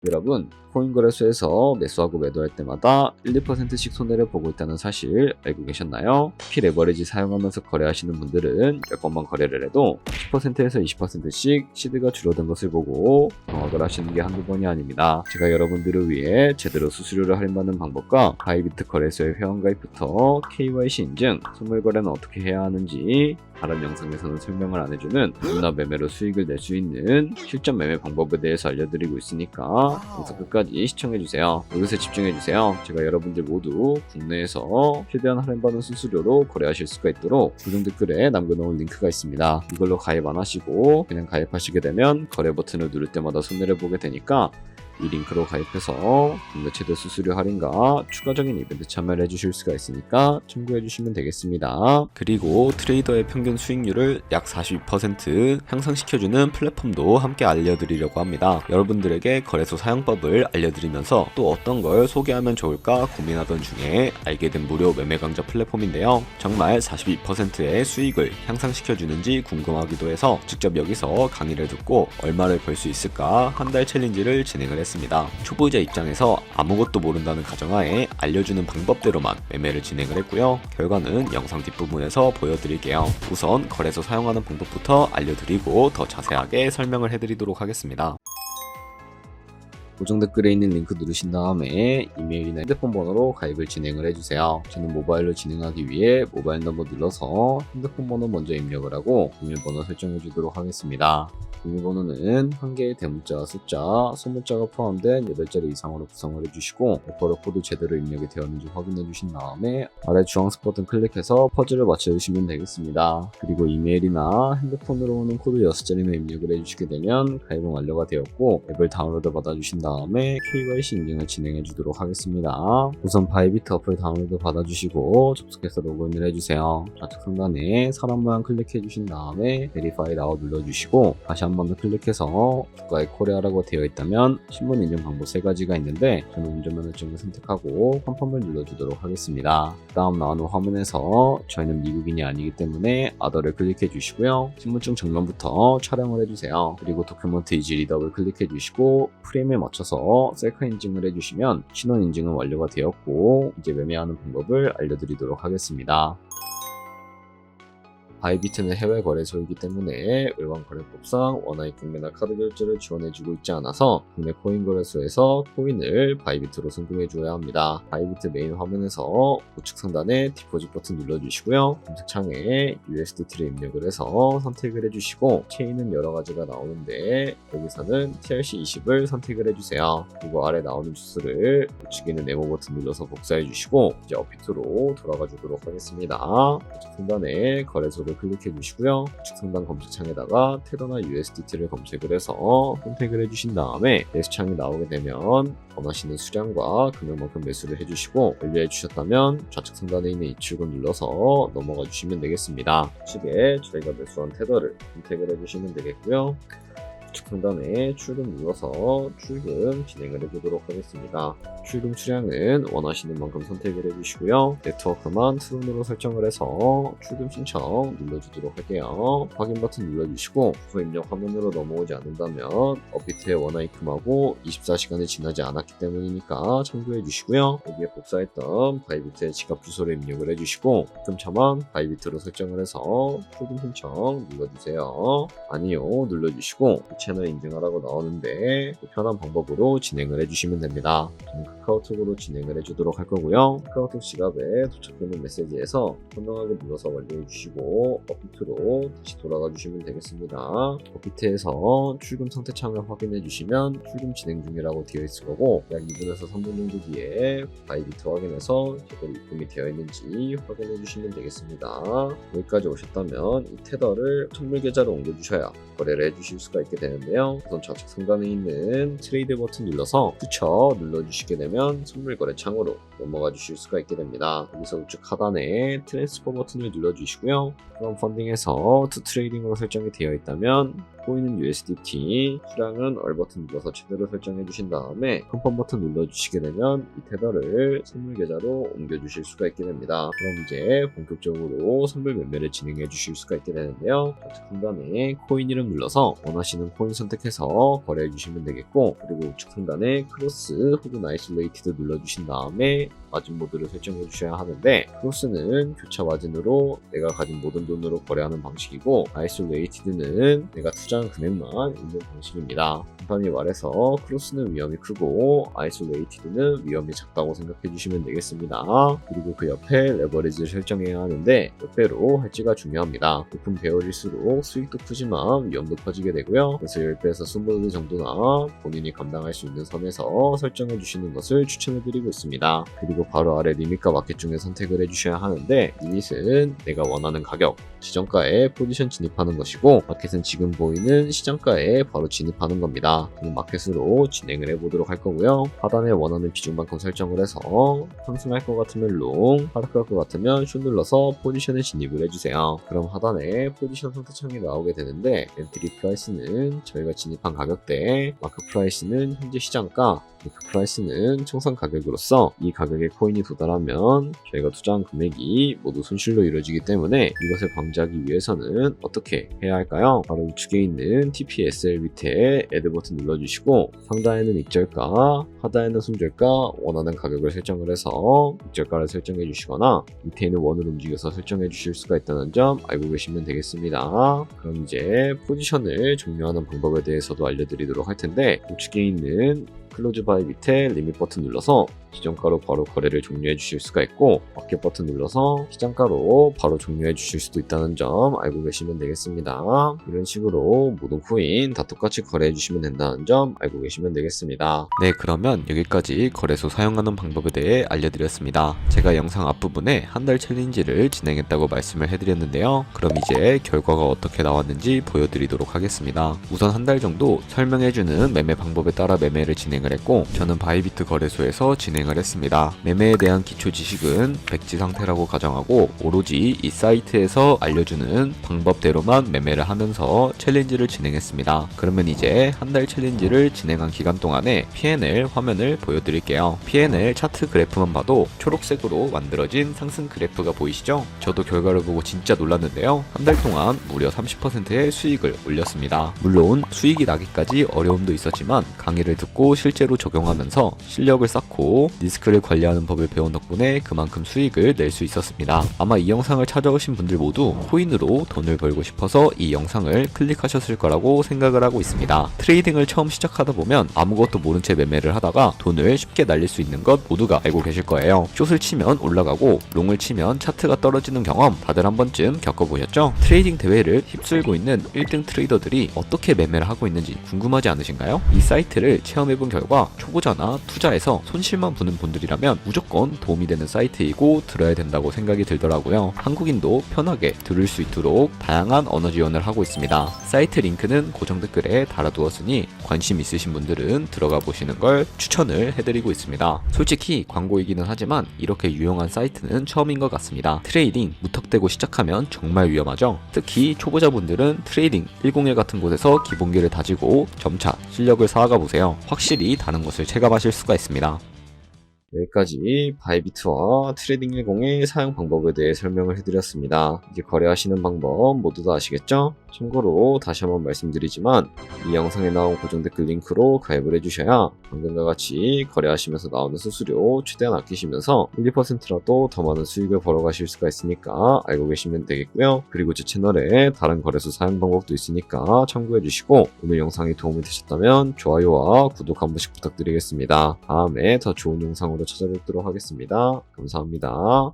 여러분, 코인 거래소에서 매수하고 매도할 때마다 1, 2%씩 손해를 보고 있다는 사실 알고 계셨나요? P 레버리지 사용하면서 거래하시는 분들은 몇 번만 거래를 해도 10%에서 20%씩 시드가 줄어든 것을 보고 경악을 하시는 게 한두 번이 아닙니다. 제가 여러분들을 위해 제대로 수수료를 할인받는 방법과 바이비트 거래소의 회원가입부터 KYC 인증, 선물 거래는 어떻게 해야 하는지 다른 영상에서는 설명을 안 해주는 누구나 매매로 수익을 낼 수 있는 실전 매매 방법에 대해서 알려드리고 있으니까 영상 끝까지 시청해주세요. 이것에 집중해주세요. 제가 여러분들 모두 국내에서 최대한 할인받은 수수료로 거래하실 수가 있도록 고정 댓글에 남겨놓은 링크가 있습니다. 이걸로 가입 안 하시고 그냥 가입하시게 되면 거래 버튼을 누를 때마다 손해를 보게 되니까 이 링크로 가입해서 국내 최대 수수료 할인과 추가적인 이벤트 참여를 해주실 수가 있으니까 참고해주시면 되겠습니다. 그리고 트레이더의 평균 수익률을 약 42% 향상시켜주는 플랫폼도 함께 알려드리려고 합니다. 여러분들에게 거래소 사용법을 알려드리면서 또 어떤 걸 소개하면 좋을까 고민하던 중에 알게 된 무료 매매 강좌 플랫폼인데요. 정말 42%의 수익을 향상시켜주는지 궁금하기도 해서 직접 여기서 강의를 듣고 얼마를 벌 수 있을까 한 달 챌린지를 진행을 했습니다. 초보자 입장에서 아무것도 모른다는 가정하에 알려주는 방법대로만 매매를 진행을 했고요. 결과는 영상 뒷부분에서 보여드릴게요. 우선 거래소 사용하는 방법부터 알려드리고 더 자세하게 설명을 해드리도록 하겠습니다. 고정 댓글에 있는 링크 누르신 다음에 이메일이나 핸드폰 번호로 가입을 진행을 해주세요. 저는 모바일로 진행하기 위해 모바일 넘버 눌러서 핸드폰 번호 먼저 입력을 하고 비밀번호 설정해 주도록 하겠습니다. 비밀번호는 한 개의 대문자와 숫자, 소문자가 포함된 8자리 이상으로 구성을 해주시고 레퍼럴 코드 제대로 입력이 되었는지 확인해 주신 다음에 아래 주황색 버튼 클릭해서 퍼즐을 맞춰주시면 되겠습니다. 그리고 이메일이나 핸드폰으로 오는 코드 6자리만 입력을 해주시게 되면 가입은 완료가 되었고 앱을 다운로드 받아주신 다음에 KYC 인증을 진행해 주도록 하겠습니다. 우선 바이비트 어플 다운로드 받아주시고 접속해서 로그인을 해주세요. 좌측 상단에 사람 모양 클릭해 주신 다음에 베리파이 나우 눌러주시고 다시 한 번 더 클릭해서 국가의 코리아라고 되어 있다면 신분 인증 방법 3가지가 있는데 저는 운전면허증을 선택하고 컨펌을 눌러주도록 하겠습니다. 그 다음 나오는 화면에서 저희는 미국인이 아니기 때문에 아더를 클릭해 주시고요. 신분증 정면부터 촬영을 해주세요. 그리고 도큐먼트 이지 리더블 클릭해 주시고 프레임에 맞춰서 셀카 인증을 해주시면 신원 인증은 완료가 되었고 이제 매매하는 방법을 알려드리도록 하겠습니다. 바이비트는 해외 거래소이기 때문에 일반 거래법상 원화의 국내나 카드 결제를 지원해주고 있지 않아서 국내 코인 거래소에서 코인을 바이비트로 송금해줘야 합니다. 바이비트 메인 화면에서 우측 상단에 디포짓 버튼 눌러주시고요. 검색창에 USDT를 입력을 해서 선택을 해주시고 체인은 여러 가지가 나오는데 여기서는 TRC20을 선택을 해주세요. 그리고 아래 나오는 주소를 우측에 있는 네모 버튼 눌러서 복사해주시고 이제 업비트로 돌아가 주도록 하겠습니다. 우측 상단에 거래소를 클릭해 주시고요. 우측 상단 검색창에다가 테더나 USDT를 검색을 해서 선택을 해주신 다음에 매수창이 나오게 되면 원하시는 수량과 금액만큼 매수를 해주시고 완료해 주셨다면 좌측 상단에 있는 입출금 눌러서 넘어가 주시면 되겠습니다. 우측에 저희가 매수한 테더를 선택을 해주시면 되겠고요. 우측 상단에 출금 눌러서 출금 진행을 해주도록 하겠습니다. 출금 수량은 원하시는 만큼 선택을 해주시고요. 네트워크만 트론으로 설정을 해서 출금 신청 눌러주도록 할게요. 확인 버튼 눌러주시고 주소 입력 화면으로 넘어오지 않는다면 업비트의 원화입금하고 24시간이 지나지 않았기 때문이니까 참고해 주시고요. 여기에 복사했던 바이비트의 지갑 주소를 입력을 해주시고 입금처만 바이비트로 설정을 해서 출금 신청 눌러주세요. 아니요 눌러주시고 채널 인증하라고 나오는데 편한 방법으로 진행을 해주시면 됩니다. 저는 카카오톡으로 진행을 해주도록 할 거고요. 카카오톡 지갑에 도착되는 메시지에서 선명하게 눌러서 완료해 주시고 업비트로 다시 돌아가 주시면 되겠습니다. 업비트에서 출금 상태 창을 확인해 주시면 출금 진행 중이라고 되어 있을 거고 약 2분에서 3분 정도 뒤에 바이비트 확인해서 제대로 입금이 되어 있는지 확인해 주시면 되겠습니다. 여기까지 오셨다면 이 테더를 선물 계좌로 옮겨 주셔야 거래를 해주실 수가 있게 되는데요. 우선 좌측 상단에 있는 트레이드 버튼 눌러서 퓨처 눌러주시게 되면 선물 거래 창으로 넘어가 주실 수가 있게 됩니다. 여기서 우측 하단에 트랜스퍼 버튼을 눌러주시고요. 그럼 펀딩에서 투 트레이딩으로 설정이 되어 있다면 코인은 USDT, 수량은 얼 버튼 눌러서 최대로 설정해 주신 다음에 컨펌 버튼 눌러주시게 되면 이 테더를 선물 계좌로 옮겨주실 수가 있게 됩니다. 그럼 이제 본격적으로 선물 매매를 진행해 주실 수가 있게 되는데요. 좌측 상단에 코인 이름 눌러서 원하시는 코인 선택해서 거래해 주시면 되겠고, 그리고 우측 상단에 크로스 혹은 아이솔레이티드 눌러주신 다음에 마진 모드를 설정해 주셔야 하는데, 크로스는 교차 마진으로 내가 가진 모든 돈으로 거래하는 방식이고, 아이솔레이티드는 내가 투자한 금액만 있는 방식입니다. 간단히 말해서 크로스는 위험이 크고 아이솔레이티드는 위험이 작다고 생각해 주시면 되겠습니다. 그리고 그 옆에 레버리지를 설정해야 하는데 몇 배로 할지가 중요합니다. 높은 배열일수록 수익도 크지만 위험도 커지게 되고요. 그래서 10배에서 20배 정도나 본인이 감당할 수 있는 선에서 설정해 주시는 것을 추천해 드리고 있습니다. 그리고 바로 아래 리밋과 마켓 중에 선택을 해주셔야 하는데, 리밋은 내가 원하는 가격, 지정가에 포지션 진입하는 것이고, 마켓은 지금 보이는 시장가에 바로 진입하는 겁니다. 저는 마켓으로 진행을 해보도록 할 거고요. 하단에 원하는 비중만큼 설정을 해서 상승할 것 같으면 롱, 하락할 것 같으면 숏 눌러서 포지션에 진입을 해주세요. 그럼 하단에 포지션 선택창이 나오게 되는데, 엔트리 프라이스는 저희가 진입한 가격대, 마크 프라이스는 현재 시장가, 마크 프라이스는 청산 가격으로서 이 가격에 코인이 도달하면 저희가 투자한 금액이 모두 손실로 이루어지기 때문에 이것을 방지하기 위해서는 어떻게 해야 할까요? 바로 우측에 있는 TPSL 밑에 애드 버튼 눌러주시고, 상단에는 익절가, 하단에는 손절가, 원하는 가격을 설정을 해서 익절가를 설정해 주시거나 밑에 있는 원을 움직여서 설정해 주실 수가 있다는 점 알고 계시면 되겠습니다. 그럼 이제 포지션을 종료하는 방법에 대해서도 알려드리도록 할 텐데, 우측에 있는 클로즈 바이 밑에 리밋 버튼 눌러서 시정가로 바로 거래를 종료해 주실 수가 있고, 마켓 버튼 눌러서 시장가로 바로 종료해 주실 수도 있다는 점 알고 계시면 되겠습니다. 이런 식으로 모든 코인 다 똑같이 거래해 주시면 된다는 점 알고 계시면 되겠습니다. 네, 그러면 여기까지 거래소 사용하는 방법에 대해 알려드렸습니다. 제가 영상 앞부분에 한 달 챌린지를 진행했다고 말씀을 해드렸는데요. 그럼 이제 결과가 어떻게 나왔는지 보여드리도록 하겠습니다. 우선 한 달 정도 설명해주는 매매 방법에 따라 매매를 진행을 했고, 저는 바이비트 거래소에서 진행을 했습니다. 매매에 대한 기초 지식은 백지 상태라고 가정하고 오로지 이 사이트에서 알려주는 방법대로만 매매를 하면서 챌린지를 진행했습니다. 그러면 이제 한 달 챌린지를 진행한 기간 동안에 P&L 화면을 보여드릴게요. P&L 차트 그래프만 봐도 초록색으로 만들어진 상승 그래프가 보이시죠? 저도 결과를 보고 진짜 놀랐는데요. 한 달 동안 무려 30%의 수익을 올렸습니다. 물론 수익이 나기까지 어려움도 있었지만 강의를 듣고 실제로 적용하면서 실력을 쌓고 리스크를 관리하는 법을 배운 덕분에 그만큼 수익을 낼 수 있었습니다. 아마 이 영상을 찾아오신 분들 모두 코인으로 돈을 벌고 싶어서 이 영상을 클릭하셨을 거라고 생각을 하고 있습니다. 트레이딩을 처음 시작하다 보면 아무것도 모른 채 매매를 하다가 돈을 쉽게 날릴 수 있는 것 모두가 알고 계실 거예요. 숏을 치면 올라가고 롱을 치면 차트가 떨어지는 경험 다들 한 번쯤 겪어보셨죠? 트레이딩 대회를 휩쓸고 있는 1등 트레이더들이 어떻게 매매를 하고 있는지 궁금하지 않으신가요? 이 사이트를 체험해본 결과 초보자나 투자에서 손실만 보는 분들이라면 무조건 도움이 되는 사이트이고 들어야 된다고 생각이 들더라고요. 한국인도 편하게 들을 수 있도록 다양한 언어 지원을 하고 있습니다. 사이트 링크는 고정 댓글에 달아두었으니 관심 있으신 분들은 들어가 보시는 걸 추천을 해드리고 있습니다. 솔직히 광고이기는 하지만 이렇게 유용한 사이트는 처음인 것 같습니다. 트레이딩 무턱대고 시작하면 정말 위험하죠. 특히 초보자분들은 트레이딩 101 같은 곳에서 기본기를 다지고 점차 실력을 쌓아가 보세요. 확실히 다른 것을 체감하실 수가 있습니다. 여기까지 바이비트와 트레이딩 10의 사용 방법에 대해 설명을 해드렸습니다. 이제 거래하시는 방법 모두 다 아시겠죠? 참고로 다시 한번 말씀드리지만 이 영상에 나온 고정 댓글 링크로 가입을 해주셔야 방금과 같이 거래하시면서 나오는 수수료 최대한 아끼시면서 1~2%라도 더 많은 수익을 벌어가실 수가 있으니까 알고 계시면 되겠고요. 그리고 제 채널에 다른 거래소 사용 방법도 있으니까 참고해주시고, 오늘 영상이 도움이 되셨다면 좋아요와 구독 한 번씩 부탁드리겠습니다. 다음에 더 좋은 영상으로 찾아뵙도록 하겠습니다. 감사합니다.